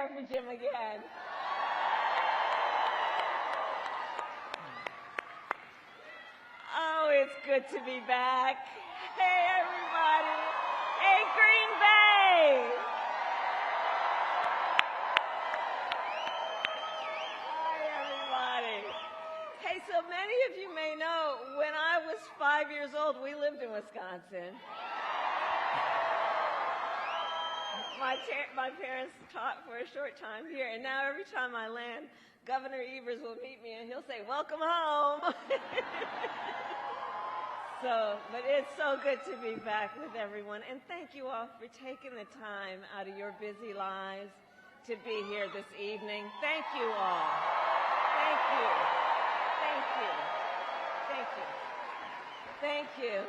it for Jim again. Oh, it's good to be back. Hey, everybody. Hey, Green Bay. Hi, everybody. Hey, so many of you may know, when I was 5 years old, we lived in Wisconsin. My parents taught for a short time here, and now every time I land, Governor Evers will meet me and he'll say, "Welcome home." But it's so good to be back with everyone, and thank you all for taking the time out of your busy lives to be here this evening. Thank you all. Thank you. Thank you. Thank you. Thank you.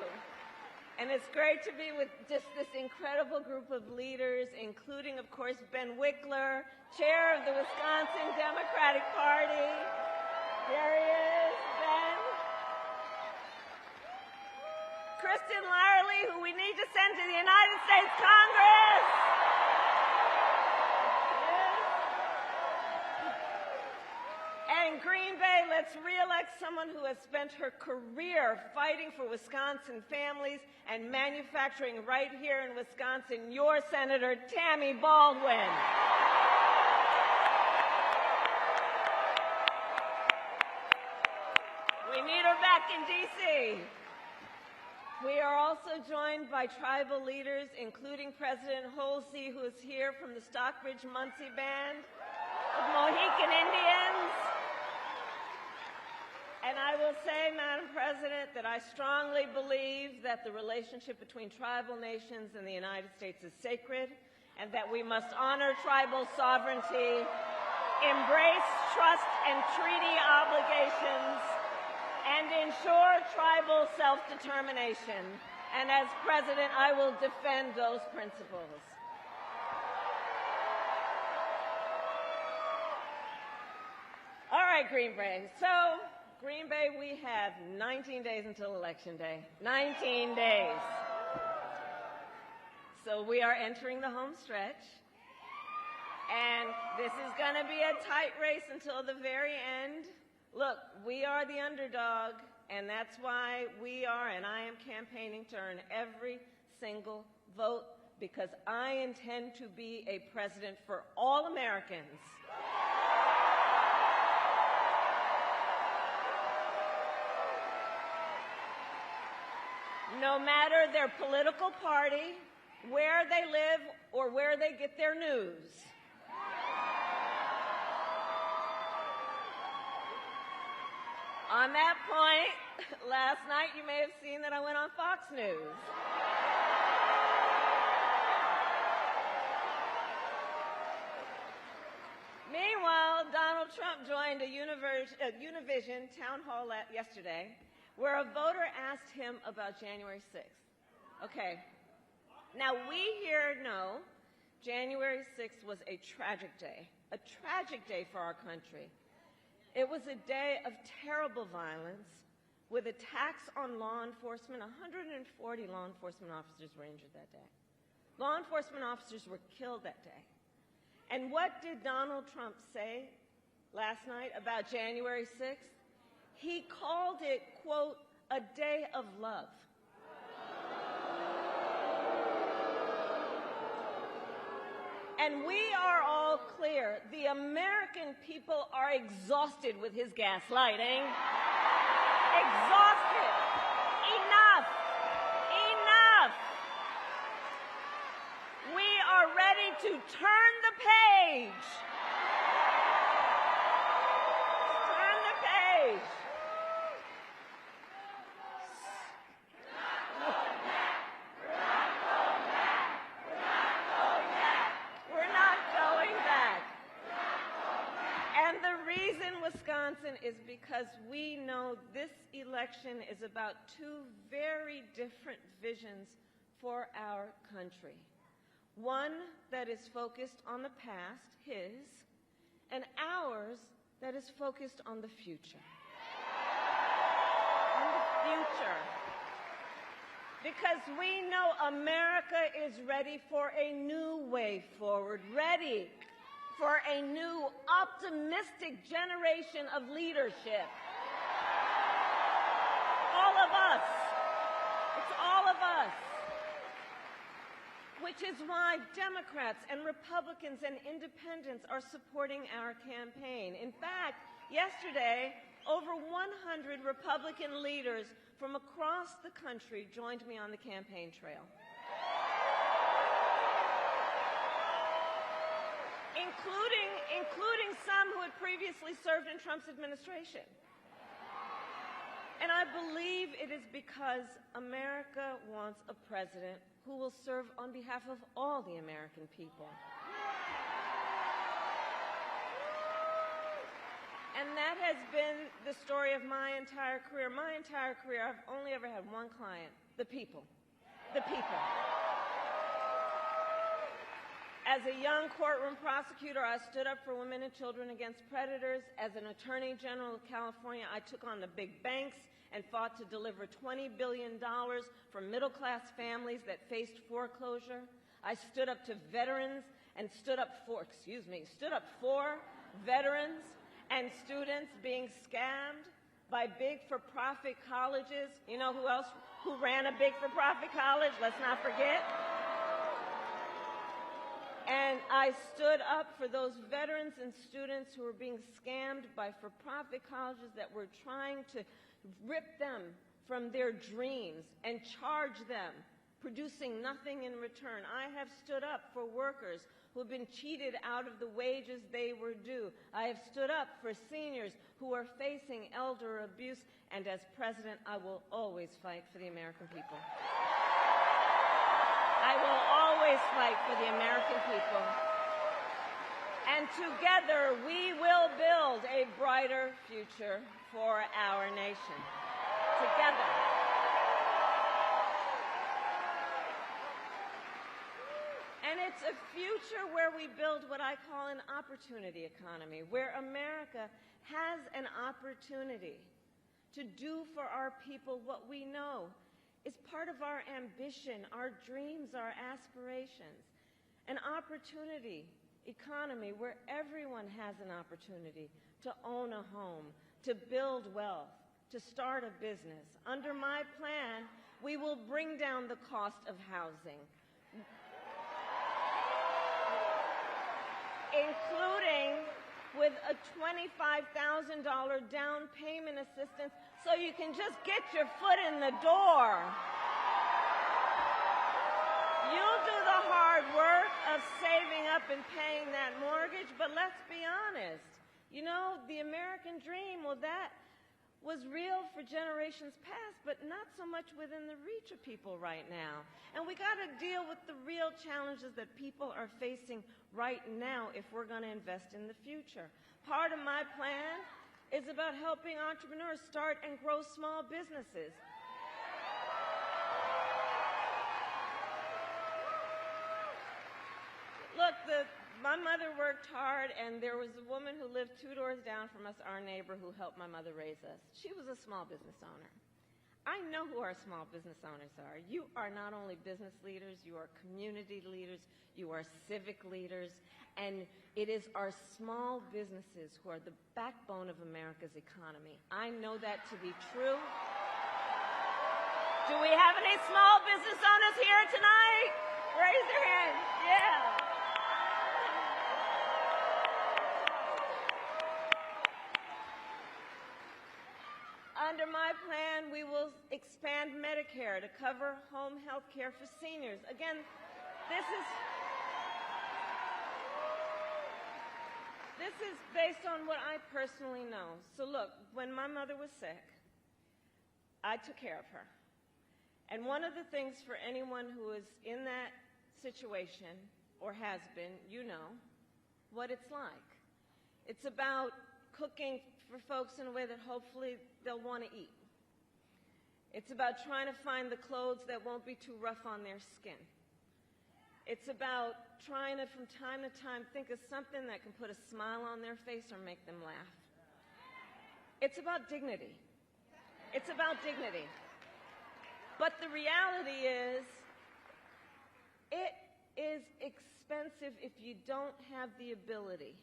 And it's great to be with just this incredible group of leaders, including, of course, Ben Wickler, chair of the Wisconsin Democratic Party. There he is, Ben. Kristen Larley, who we need to send to the United States Congress. And Green Bay, let's re-elect someone who has spent her career fighting for Wisconsin families and manufacturing right here in Wisconsin, your Senator Tammy Baldwin. We need her back in D.C. We are also joined by tribal leaders, including President Holsey, who is here from the Stockbridge-Muncie Band of Mohican Indians. And I will say, Madam President, that I strongly believe that the relationship between tribal nations and the United States is sacred, and that we must honor tribal sovereignty, embrace trust and treaty obligations, and ensure tribal self-determination. And as President, I will defend those principles. All right, Green Bay. So, Green Bay, we have 19 days until Election Day. 19 days. So we are entering the home stretch. And this is going to be a tight race until the very end. Look, we are the underdog, and that's why we are, and I am campaigning to earn every single vote, because I intend to be a president for all Americans. No matter their political party, where they live, or where they get their news. On that point, last night you may have seen that I went on Fox News. Meanwhile, Donald Trump joined a Univision town hall yesterday, where a voter asked him about January 6th. Okay, now we here know January 6th was a tragic day for our country. It was a day of terrible violence with attacks on law enforcement. 140 law enforcement officers were injured that day. Law enforcement officers were killed that day. And what did Donald Trump say last night about January 6th? He called it, quote, a day of love. And we are all clear. The American people are exhausted with his gaslighting. Exhausted. Enough. Enough. We are ready to turn the page. Turn the page. Wisconsin is because we know this election is about two very different visions for our country. One that is focused on the past, his, and ours that is focused on the future. On the future. Because we know America is ready for a new way forward, ready for a new, optimistic generation of leadership. All of us. It's all of us. Which is why Democrats and Republicans and independents are supporting our campaign. In fact, yesterday, over 100 Republican leaders from across the country joined me on the campaign trail. Including some who had previously served in Trump's administration. And I believe it is because America wants a president who will serve on behalf of all the American people. And that has been the story of my entire career. My entire career, I've only ever had one client: the people. The people. As a young courtroom prosecutor, I stood up for women and children against predators. As an attorney general of California, I took on the big banks and fought to deliver $20 billion for middle-class families that faced foreclosure. I stood up to veterans and stood up for veterans and students being scammed by big for-profit colleges. You know who else who ran a big for-profit college? Let's not forget. And I stood up for those veterans and students who were being scammed by for-profit colleges that were trying to rip them from their dreams and charge them, producing nothing in return. I have stood up for workers who have been cheated out of the wages they were due. I have stood up for seniors who are facing elder abuse. And as president, I will always fight for the American people. I will always fight for the American people. And together, we will build a brighter future for our nation. Together. And it's a future where we build what I call an opportunity economy, where America has an opportunity to do for our people what we know is part of our ambition, our dreams, our aspirations. An opportunity economy where everyone has an opportunity to own a home, to build wealth, to start a business. Under my plan, we will bring down the cost of housing, including with a $25,000 down payment assistance so you can just get your foot in the door. You'll do the hard work of saving up and paying that mortgage, but let's be honest. You know, the American dream, well, that was real for generations past, but not so much within the reach of people right now. And we got to deal with the real challenges that people are facing right now if we're going to invest in the future. Part of my plan is about helping entrepreneurs start and grow small businesses. Look, my mother worked hard, and there was a woman who lived 2 doors down from us, our neighbor, who helped my mother raise us. She was a small business owner. I know who our small business owners are. You are not only business leaders, you are community leaders, you are civic leaders, and it is our small businesses who are the backbone of America's economy. I know that to be true. Do we have any small business owners here tonight? Raise your hand. Yeah. Under my plan, we will expand Medicare to cover home health care for seniors. Again, this is based on what I personally know. So look, when my mother was sick, I took care of her. And one of the things for anyone who is in that situation or has been, you know what it's like. It's about cooking for folks in a way that hopefully they'll want to eat. It's about trying to find the clothes that won't be too rough on their skin. It's about trying to, from time to time, think of something that can put a smile on their face or make them laugh. It's about dignity. It's about dignity. But the reality is, it is expensive if you don't have the ability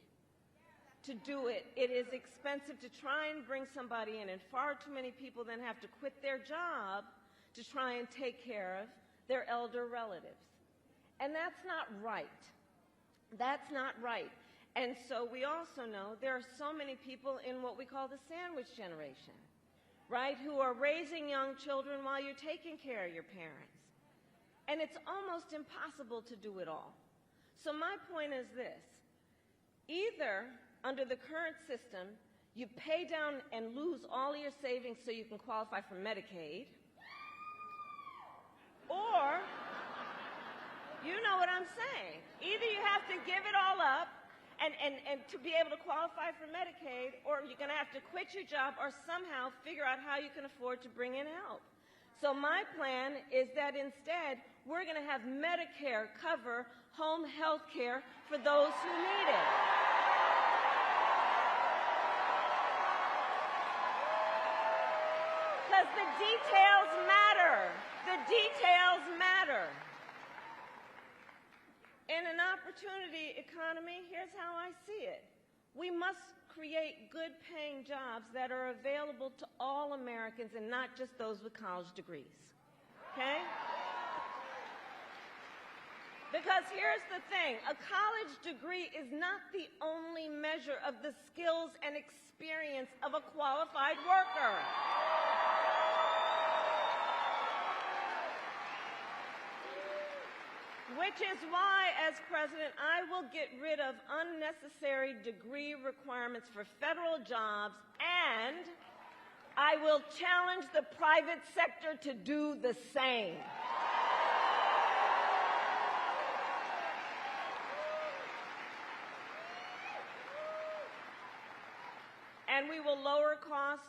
to do it. It is expensive to try and bring somebody in, and far too many people then have to quit their job to try and take care of their elder relatives. And that's not right. That's not right. And so we also know there are so many people in what we call the sandwich generation, right, who are raising young children while you're taking care of your parents. And it's almost impossible to do it all. So my point is this. Either, under the current system, you pay down and lose all your savings so you can qualify for Medicaid, or, you know what I'm saying, either you have to give it all up and to be able to qualify for Medicaid, or you're going to have to quit your job or somehow figure out how you can afford to bring in help. So my plan is that instead, we're going to have Medicare cover home health care for those who need it. Because the details matter. The details matter. In an opportunity economy, here's how I see it. We must create good-paying jobs that are available to all Americans and not just those with college degrees. Okay? Because here's the thing. A college degree is not the only measure of the skills and experience of a qualified worker. Which is why, as president, I will get rid of unnecessary degree requirements for federal jobs, and I will challenge the private sector to do the same. And we will lower costs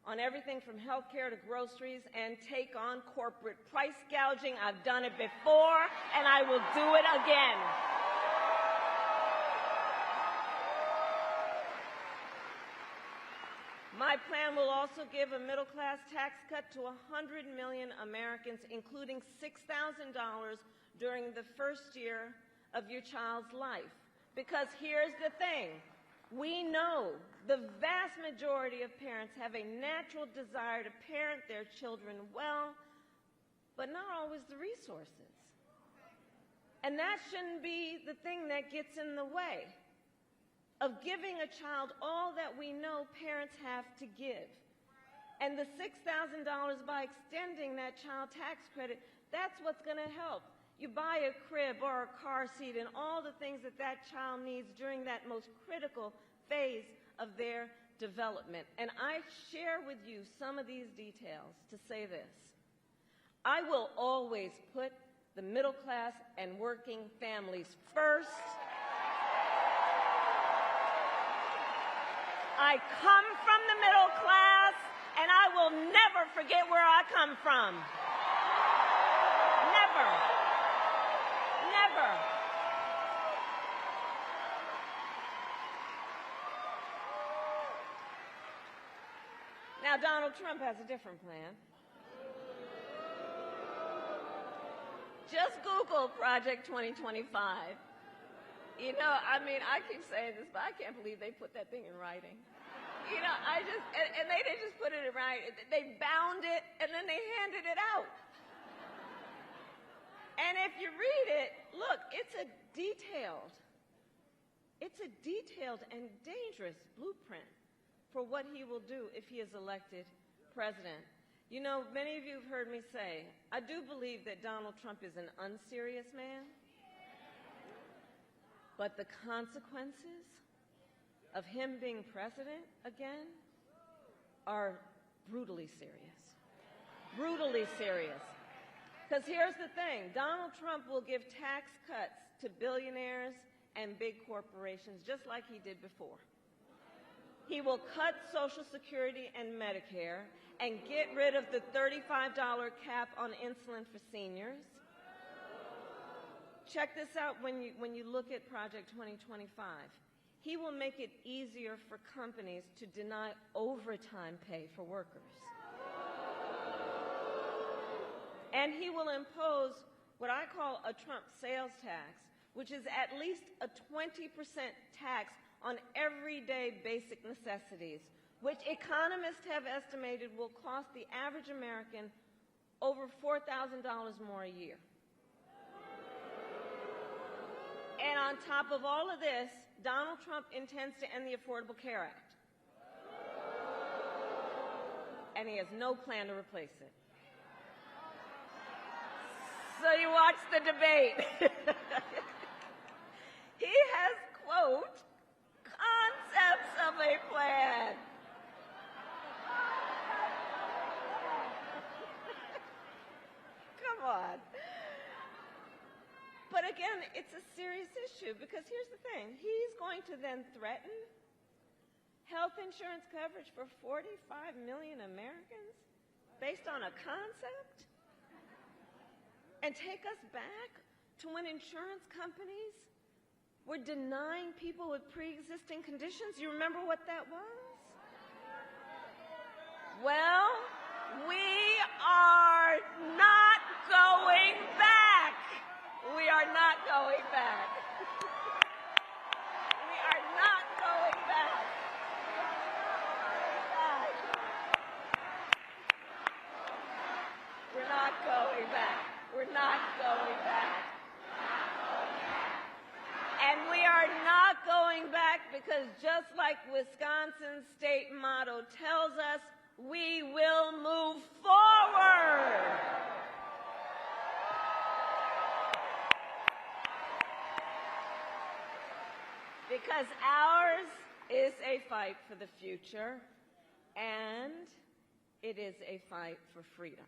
on everything from health care to groceries and take on corporate price gouging. I've done it before, and I will do it again. My plan will also give a middle-class tax cut to 100 million Americans, including $6,000 during the first year of your child's life. Because here's the thing. We know the vast majority of parents have a natural desire to parent their children well, but not always the resources. And that shouldn't be the thing that gets in the way of giving a child all that we know parents have to give. And the $6,000, by extending that child tax credit, that's what's going to help. You buy a crib or a car seat and all the things that that child needs during that most critical phase of their development. And I share with you some of these details to say this. I will always put the middle class and working families first. I come from the middle class, and I will never forget where I come from. Never. Never. Now, Donald Trump has a different plan. Just Google Project 2025. You know, I mean, I keep saying this, but I can't believe they put that thing in writing. You know, and they didn't just put it in writing. They bound it, and then they handed it out. And if you read it, look, it's a detailed and dangerous blueprint for what he will do if he is elected president. You know, many of you have heard me say, I do believe that Donald Trump is an unserious man, but the consequences of him being president again are brutally serious. Brutally serious. Because here's the thing, Donald Trump will give tax cuts to billionaires and big corporations just like he did before. He will cut Social Security and Medicare and get rid of the $35 cap on insulin for seniors. Check this out when you look at Project 2025. He will make it easier for companies to deny overtime pay for workers. And he will impose what I call a Trump sales tax, which is at least a 20% tax on everyday basic necessities, which economists have estimated will cost the average American over $4,000 more a year. And on top of all of this, Donald Trump intends to end the Affordable Care Act. And he has no plan to replace it. So you watch the debate. He has, quote, concepts of a plan. Come on. But again, it's a serious issue because here's the thing. He's going to then threaten health insurance coverage for 45 million Americans based on a concept? And take us back to when insurance companies were denying people with pre-existing conditions? You remember what that was? Well, we are not going back. We are not going back. We are not going back. We're not going back. We're not going back. And we are not going back because just like Wisconsin's state motto tells us, we will move forward. Because ours is a fight for the future, and it is a fight for freedom.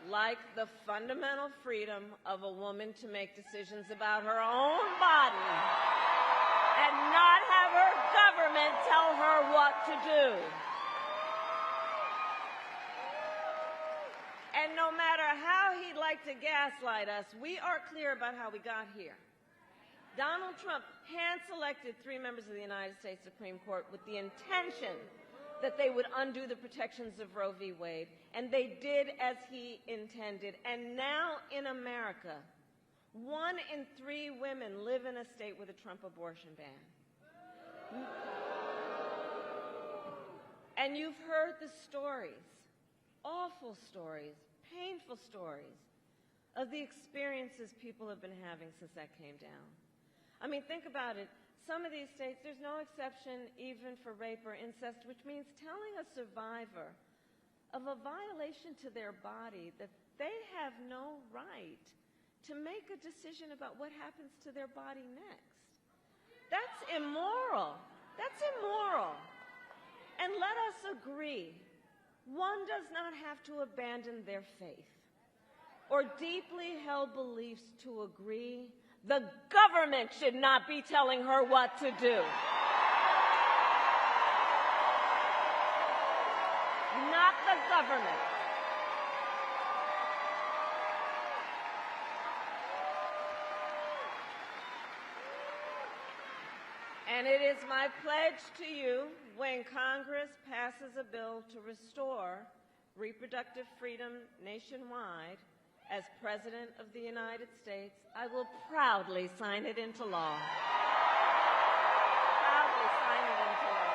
Like the fundamental freedom of a woman to make decisions about her own body and not have her government tell her what to do. And no matter how he'd like to gaslight us, we are clear about how we got here. Donald Trump hand-selected 3 members of the United States Supreme Court with the intention that they would undo the protections of Roe v. Wade, and they did as he intended. And now in America, 1 in 3 women live in a state with a Trump abortion ban. And you've heard the stories, awful stories, painful stories, of the experiences people have been having since that came down. I mean, think about it. Some of these states, there's no exception even for rape or incest, which means telling a survivor of a violation to their body that they have no right to make a decision about what happens to their body next. That's immoral. That's immoral. And let us agree, one does not have to abandon their faith or deeply held beliefs to agree. The government should not be telling her what to do. Not the government. And it is my pledge to you, when Congress passes a bill to restore reproductive freedom nationwide, as President of the United States, I will proudly sign it into law. Proudly sign it into law.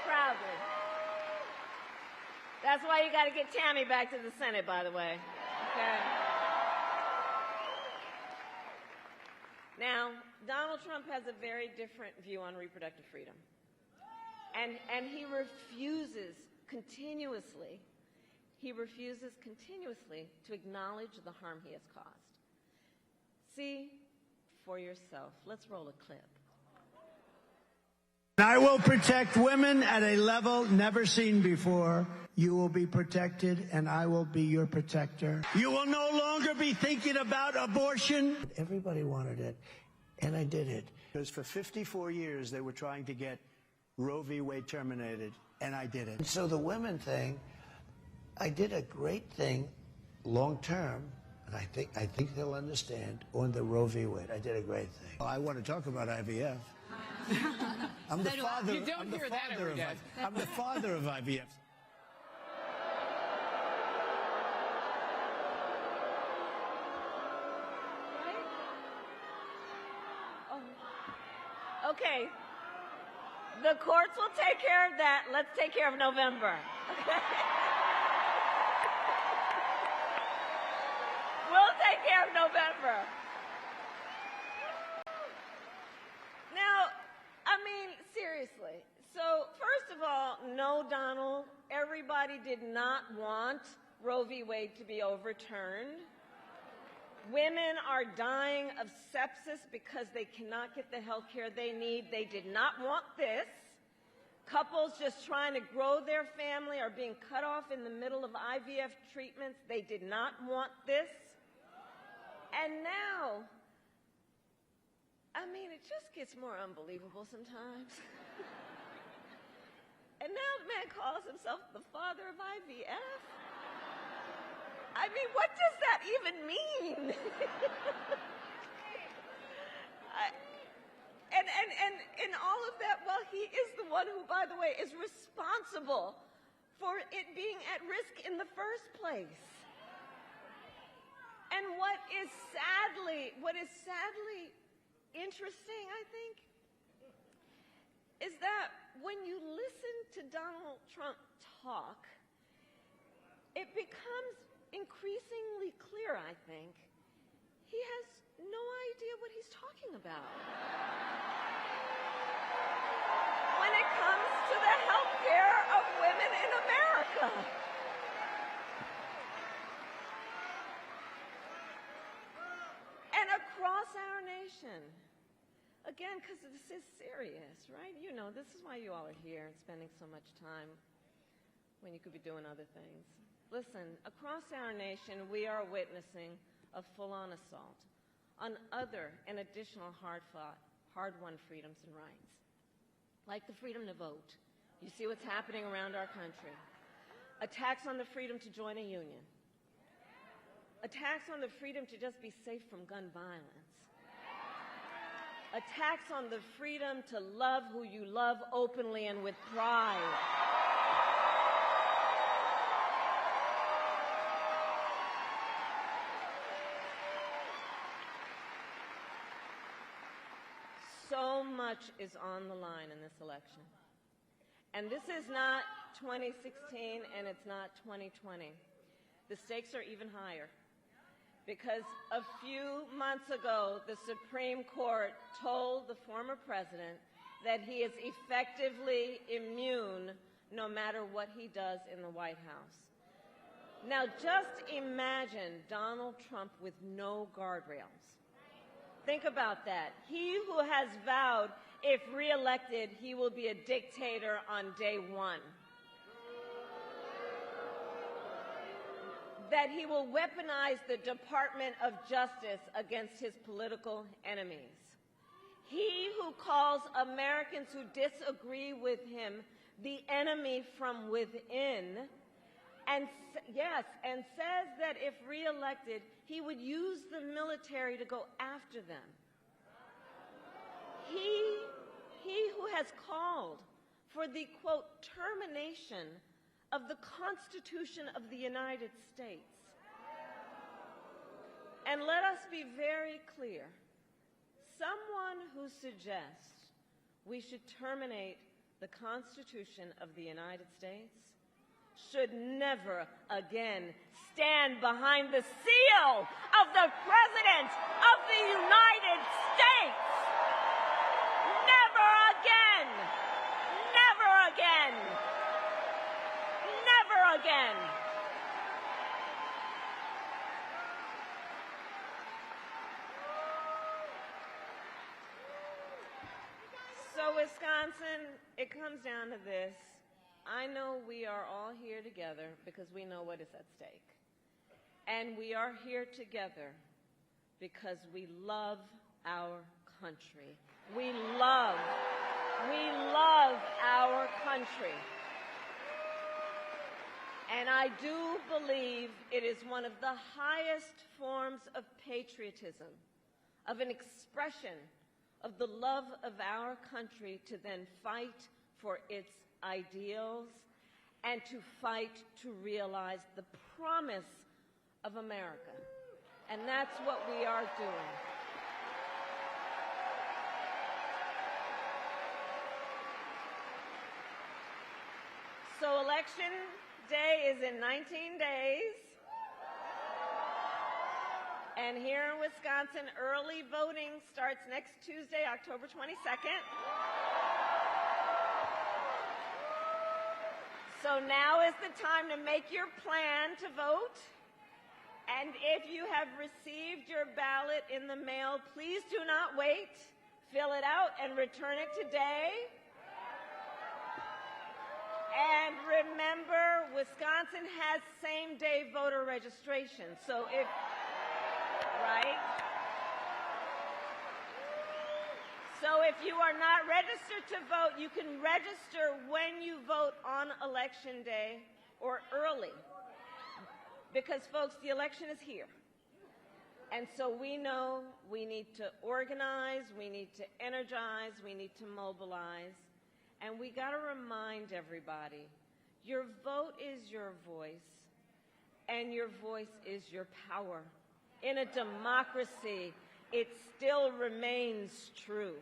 Proudly. That's why you got to get Tammy back to the Senate, by the way. Okay? Now, Donald Trump has a very different view on reproductive freedom. And he refuses continuously to acknowledge the harm he has caused. See for yourself. Let's roll a clip. I will protect women at a level never seen before. You will be protected, and I will be your protector. You will no longer be thinking about abortion. Everybody wanted it, and I did it. Because for 54 years, they were trying to get Roe v. Wade terminated, and I did it. And so the women thing, I did a great thing long term, and I think they'll understand, on the Roe v. Wade. I did a great thing. I want to talk about IVF. I'm the father. You don't hear that every day. I'm the father of IVF. Okay. The courts will take care of that. Let's take care of November. Okay? We'll take care of November. Now, I mean, seriously. So, first of all, no, Donald, everybody did not want Roe v. Wade to be overturned. Women are dying of sepsis because they cannot get the health care they need. They did not want this. Couples just trying to grow their family are being cut off in the middle of IVF treatments. They did not want this. And now, I mean, it just gets more unbelievable sometimes. And now the man calls himself the father of IVF? I mean, what does that even mean? And all of that, well, he is the one who, by the way, is responsible for it being at risk in the first place. And what is sadly interesting, I think, is that when you listen to Donald Trump talk, it becomes increasingly clear, I think, he has no idea what he's talking about when it comes to the health care of women in America. And across our nation, again, because this is serious, right? You know, this is why you all are here and spending so much time when you could be doing other things. Listen, across our nation, we are witnessing a full-on assault on other and additional hard-fought, hard-won freedoms and rights, like the freedom to vote. You see what's happening around our country. Attacks on the freedom to join a union. Attacks on the freedom to just be safe from gun violence. Attacks on the freedom to love who you love openly and with pride. So much is on the line in this election. And this is not 2016 and it's not 2020. The stakes are even higher because a few months ago, the Supreme Court told the former president that he is effectively immune no matter what he does in the White House. Now, just imagine Donald Trump with no guardrails. Think about that. He who has vowed, if reelected, he will be a dictator on day one. That he will weaponize the Department of Justice against his political enemies. He who calls Americans who disagree with him the enemy from within, and says that if reelected, he would use the military to go after them. He who has called for the, quote, termination of the Constitution of the United States. And let us be very clear. Someone who suggests we should terminate the Constitution of the United States should never again stand behind the seal of the President of the United States. Never again. Never again. Never again. So, Wisconsin, it comes down to this. I know we are all here together because we know what is at stake. And we are here together because we love our country. We love our country. And I do believe it is one of the highest forms of patriotism, of an expression of the love of our country to then fight for its ideals and to fight to realize the promise of America. And that's what we are doing. Election Day is in 19 days. And here in Wisconsin, early voting starts next Tuesday, October 22nd. So now is the time to make your plan to vote. And if you have received your ballot in the mail, please do not wait. Fill it out and return it today. And remember, Wisconsin has same-day voter registration. So if, right? So if you are not registered to vote, you can register when you vote on Election Day or early. Because, folks, the election is here. And so we know we need to organize, we need to energize, we need to mobilize. And we got to remind everybody, your vote is your voice, and your voice is your power. In a democracy, it still remains true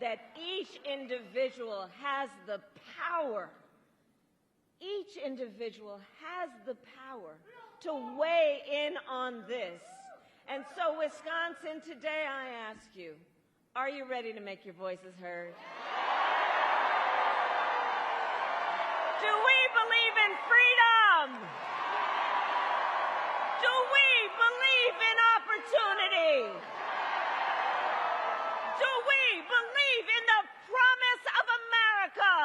that each individual has the power. Each individual has the power to weigh in on this. And so, Wisconsin, today I ask you, are you ready to make your voices heard? Do we believe in freedom? Do we believe in opportunity? Do we believe in the promise of America?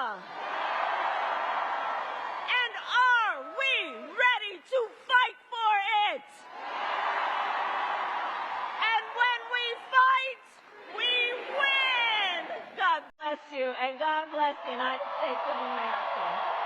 And are we ready to fight for it? And when we fight, we win! God bless you, and God bless the United States of America.